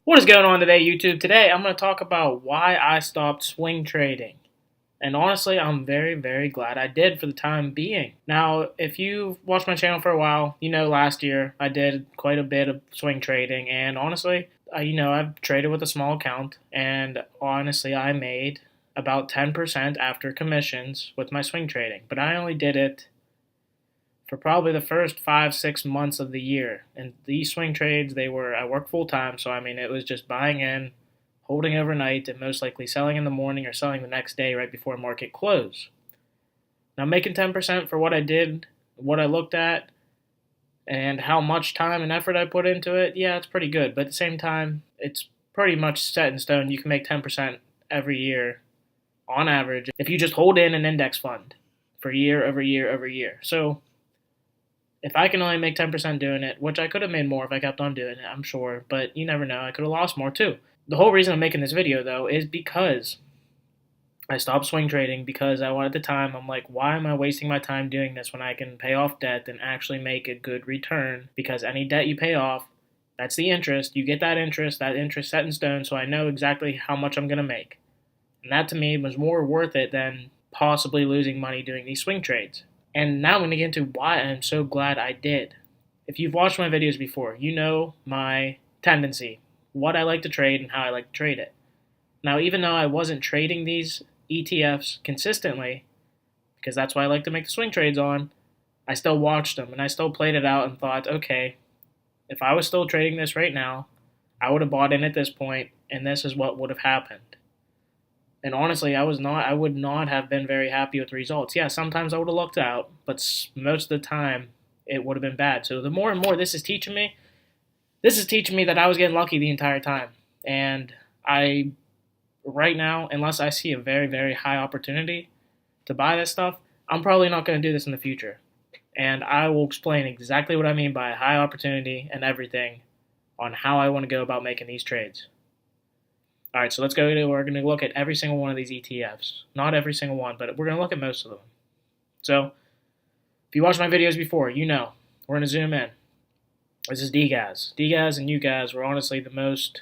What is going on today, YouTube? Today, I'm going to talk about why I stopped swing trading. And honestly, I'm very, very glad I did for the time being. Now, if you've watched my channel for a while, you know last year I did quite a bit of swing trading. And honestly, I've traded with a small account. And honestly, I made about 10% after commissions with my swing trading. But I only did it for probably the first 5, 6 months of the year. And these swing trades, I work full time, so I mean, it was just buying in, holding overnight, and most likely selling in the morning or selling the next day right before market close. Now, making 10% for what I did, what I looked at, and how much time and effort I put into it, yeah, it's pretty good. But at the same time, it's pretty much set in stone. You can make 10% every year on average if you just hold in an index fund for year over year over year. So if I can only make 10% doing it, which I could have made more if I kept on doing it, I'm sure, but you never know. I could have lost more too. The whole reason I'm making this video, though, is because I stopped swing trading because at the time, I'm like, why am I wasting my time doing this when I can pay off debt and actually make a good return? Because any debt you pay off, that's the interest. You get that interest set in stone, so I know exactly how much I'm going to make. And that to me was more worth it than possibly losing money doing these swing trades. And now I'm going to get into why I'm so glad I did. If you've watched my videos before, you know my tendency, what I like to trade and how I like to trade it. Now, even though I wasn't trading these ETFs consistently, because that's why I like to make the swing trades on, I still watched them and I still played it out and thought, okay, if I was still trading this right now, I would have bought in at this point, and this is what would have happened. And honestly, I would not have been very happy with the results. Yeah, sometimes I would have lucked out, but most of the time it would have been bad. So the more and more this is teaching me that I was getting lucky the entire time. And right now, unless I see a very, very high opportunity to buy this stuff, I'm probably not going to do this in the future. And I will explain exactly what I mean by high opportunity and everything on how I want to go about making these trades. All right, so we're going to look at every single one of these ETFs. Not every single one, but we're going to look at most of them. So, if you watched my videos before, you know. We're going to zoom in. This is DGAS. DGAS and UGAS were honestly the most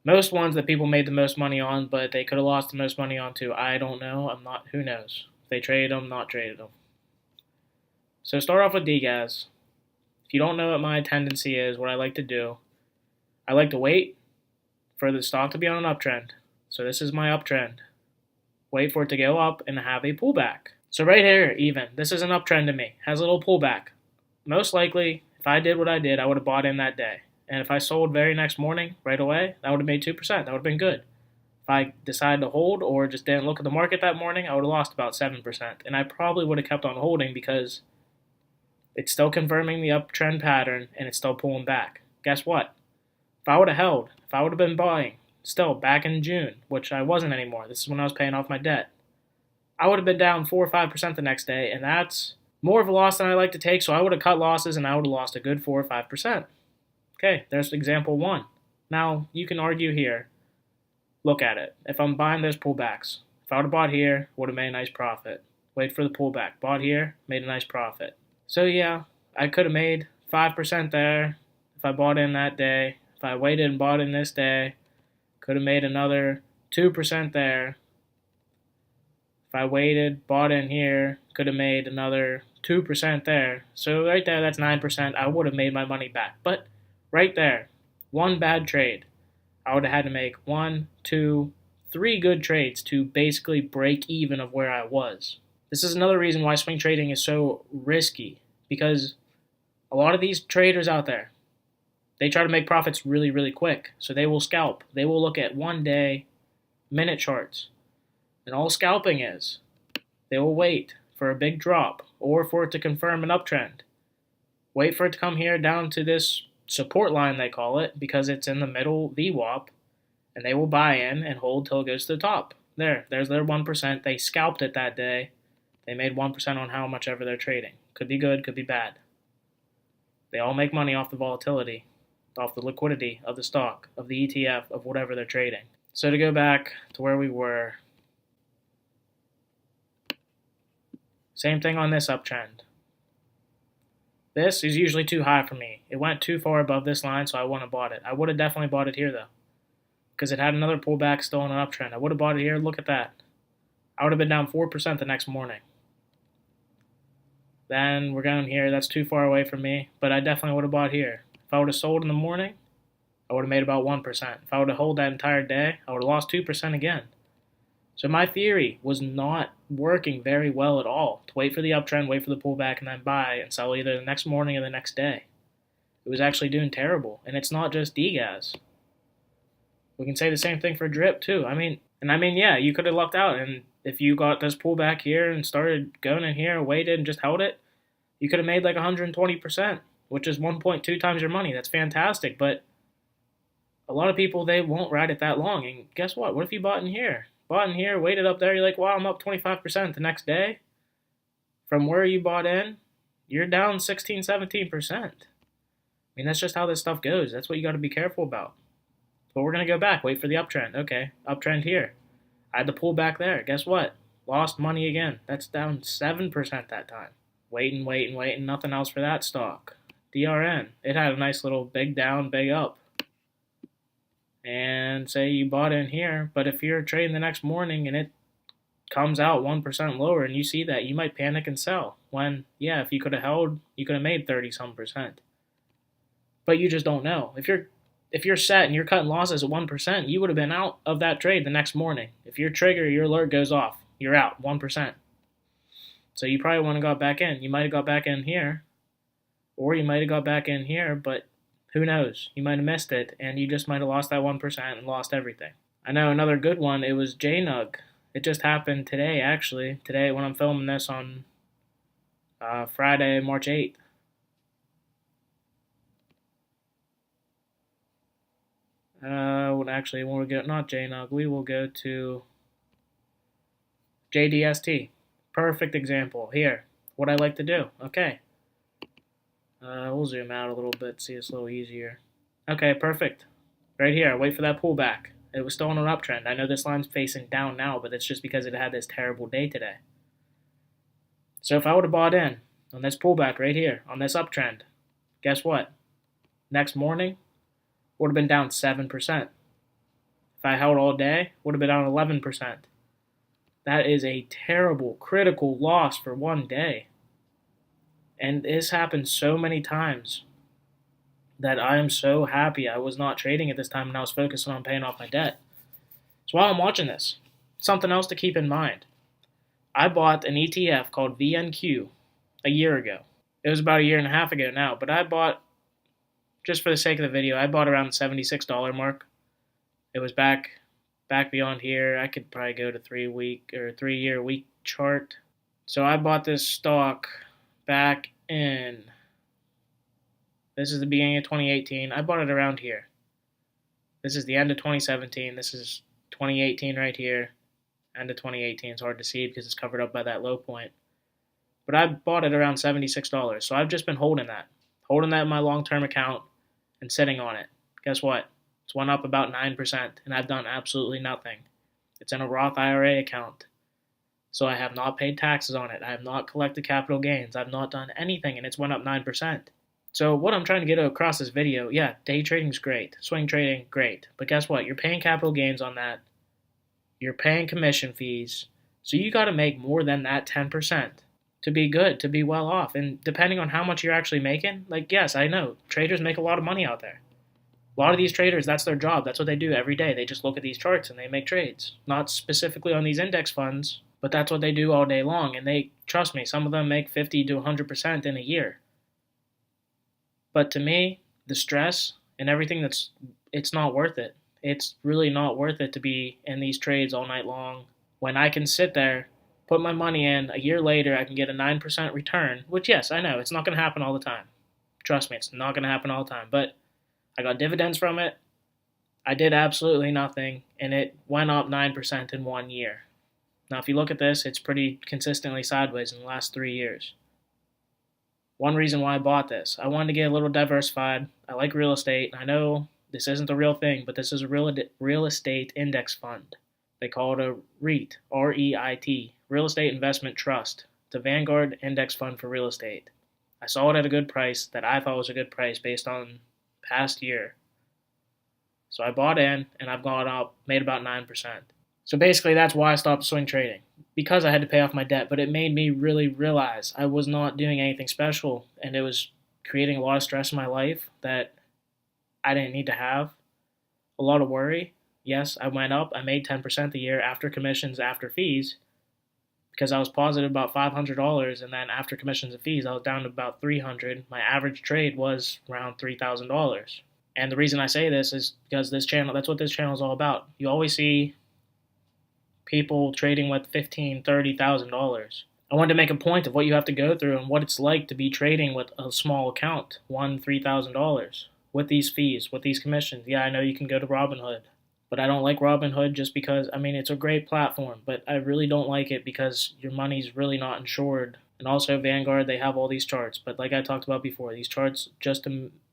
ones that people made the most money on, but they could have lost the most money on too. I don't know. Who knows? They traded them, not traded them. So, start off with DGAS. If you don't know what my tendency is, what I like to do, I like to wait for the stock to be on an uptrend. So this is my uptrend. Wait for it to go up and have a pullback. So right here, even, this is an uptrend to me. Has a little pullback. Most likely, if I did what I did, I would have bought in that day. And if I sold very next morning, right away, that would have made 2%. That would have been good. If I decided to hold or just didn't look at the market that morning, I would have lost about 7%. And I probably would have kept on holding because it's still confirming the uptrend pattern and it's still pulling back. Guess what? If I would have held, if I would have been buying, still back in June, which I wasn't anymore, this is when I was paying off my debt, I would have been down 4 or 5% the next day, and that's more of a loss than I like to take, so I would have cut losses and I would have lost a good 4 or 5%. Okay, there's example one. Now, you can argue here. Look at it. If I'm buying those pullbacks, if I would have bought here, would have made a nice profit. Wait for the pullback. Bought here, made a nice profit. So yeah, I could have made 5% there if I bought in that day. If I waited and bought in this day, could have made another 2% there. If I waited, bought in here, could have made another 2% there. So right there, that's 9%. I would have made my money back. But right there, one bad trade, I would have had to make 1, 2, 3 good trades to basically break even of where I was. This is another reason why swing trading is so risky, because a lot of these traders out there, they try to make profits really, really quick. So they will scalp. They will look at 1 day, minute charts. And all scalping is, they will wait for a big drop or for it to confirm an uptrend. Wait for it to come here down to this support line, they call it, because it's in the middle VWAP. And they will buy in and hold till it goes to the top. There's their 1%. They scalped it that day. They made 1% on how much ever they're trading. Could be good, could be bad. They all make money off the volatility, off the liquidity of the stock, of the ETF, of whatever they're trading. So to go back to where we were, same thing on this uptrend. This is usually too high for me. It went too far above this line, so I wouldn't have bought it. I would have definitely bought it here, though, because it had another pullback still on an uptrend. I would have bought it here. Look at that. I would have been down 4% the next morning. Then we're going here. That's too far away from me, but I definitely would have bought here. If I would have sold in the morning, I would have made about 1%. If I would have held that entire day, I would have lost 2% again. So my theory was not working very well at all. To wait for the uptrend, wait for the pullback, and then buy and sell either the next morning or the next day. It was actually doing terrible. And it's not just DGAS. We can say the same thing for DRIP too. Yeah, you could have lucked out. And if you got this pullback here and started going in here, waited and just held it, you could have made like 120%, which is 1.2 times your money. That's fantastic. But a lot of people, they won't ride it that long. And guess what? What if you bought in here? Bought in here, waited up there, you're like, wow, I'm up 25% the next day. From where you bought in, you're down 16, 17%. That's just how this stuff goes. That's what you got to be careful about. But we're going to go back, wait for the uptrend. Okay, uptrend here. I had to pull back there. Guess what? Lost money again. That's down 7% that time. Waiting, nothing else for that stock. DRN, it had a nice little big down, big up. And say you bought in here, but if you're trading the next morning and it comes out 1% lower and you see that, you might panic and sell. When, yeah, if you could have held, you could have made 30-some%. But you just don't know. If you're set and you're cutting losses at 1%, you would have been out of that trade the next morning. If your trigger, your alert goes off, you're out 1%. So you probably want to go back in. You might have got back in here, or you might have got back in here, but who knows? You might have missed it, and you just might have lost that 1% and lost everything. I know another good one, it was JNUG. It just happened today, actually. Today, when I'm filming this on Friday, March 8th. Actually, when we go, not JNUG, we will go to JDST. Perfect example. Here, what I like to do. Okay. We'll zoom out a little bit, see it's a little easier. Okay, perfect. Right here, wait for that pullback. It was still on an uptrend. I know this line's facing down now, but it's just because it had this terrible day today. So if I would have bought in on this pullback right here, on this uptrend, guess what? Next morning, would have been down 7%. If I held all day, would have been down 11%. That is a terrible, critical loss for one day. And this happened so many times that I am so happy I was not trading at this time and I was focusing on paying off my debt. So while I'm watching this, something else to keep in mind. I bought an ETF called VNQ a year ago. It was about a year and a half ago now, but I bought, just for the sake of the video, I bought around the $76 mark. It was back beyond here. I could probably go to 3-year week chart. So I bought this stock back in, this is the beginning of 2018. I bought it around here. This is the end of 2017. This is 2018 right here. End of 2018. It's hard to see because it's covered up by that low point. But I bought it around $76. So I've just been holding that in my long-term account and sitting on it. Guess what? It's went up about 9%, and I've done absolutely nothing. It's in a Roth IRA account. So I have not paid taxes on it. I have not collected capital gains. I've not done anything, and it's went up 9%. So what I'm trying to get across this video, yeah, day trading's great. Swing trading, great. But guess what? You're paying capital gains on that. You're paying commission fees. So you got to make more than that 10% to be good, to be well off. And depending on how much you're actually making, like, yes, I know, traders make a lot of money out there. A lot of these traders, that's their job. That's what they do every day. They just look at these charts and they make trades. Not specifically on these index funds, but that's what they do all day long. And they, trust me, some of them make 50 to 100% in a year. But to me, the stress and everything, it's not worth it. It's really not worth it to be in these trades all night long when I can sit there, put my money in, a year later I can get a 9% return, which, yes, I know, it's not going to happen all the time. Trust me, it's not going to happen all the time. But I got dividends from it. I did absolutely nothing, and it went up 9% in 1 year. Now, if you look at this, it's pretty consistently sideways in the last 3 years. One reason why I bought this, I wanted to get a little diversified. I like real estate. I know this isn't the real thing, but this is a real estate index fund. They call it a REIT, R-E-I-T, Real Estate Investment Trust. It's a Vanguard index fund for real estate. I saw it at a good price that I thought was a good price based on past year. So I bought in and I've gone up, made about 9%. So basically, that's why I stopped swing trading, because I had to pay off my debt. But it made me really realize I was not doing anything special, and it was creating a lot of stress in my life that I didn't need to have. A lot of worry. Yes, I went up. I made 10% a year after commissions, after fees, because I was positive about $500, and then after commissions and fees, I was down to about $300. My average trade was around $3,000. And the reason I say this is because this channel, that's what this channel is all about. You always see people trading with $15,000, $30,000. I wanted to make a point of what you have to go through and what it's like to be trading with a small account, $3,000, with these fees, with these commissions. Yeah, I know you can go to Robinhood, but I don't like Robinhood just because, I mean, it's a great platform, but I really don't like it because your money's really not insured. And also Vanguard, they have all these charts, but like I talked about before, these charts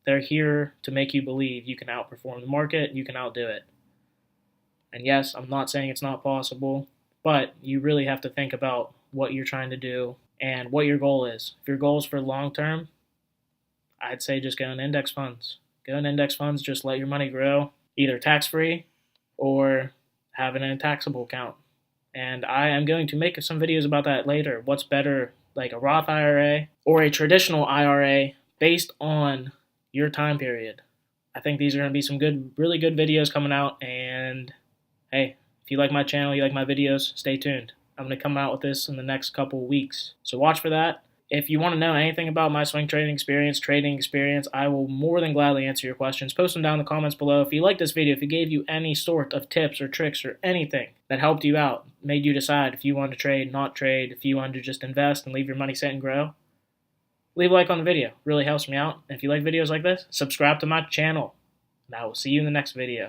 they're here to make you believe you can outperform the market, you can outdo it. And yes, I'm not saying it's not possible, but you really have to think about what you're trying to do and what your goal is. If your goal is for long term, I'd say just go in index funds. Go in index funds, just let your money grow, either tax free or have it in a taxable account. And I am going to make some videos about that later. What's better, like a Roth IRA or a traditional IRA based on your time period. I think these are going to be some good, really good videos coming out. And hey, if you like my channel, you like my videos, stay tuned. I'm going to come out with this in the next couple weeks. So watch for that. If you want to know anything about my swing trading experience, I will more than gladly answer your questions. Post them down in the comments below. If you like this video, if it gave you any sort of tips or tricks or anything that helped you out, made you decide if you wanted to trade, not trade, if you wanted to just invest and leave your money sit and grow, leave a like on the video. It really helps me out. And if you like videos like this, subscribe to my channel. And I will see you in the next video.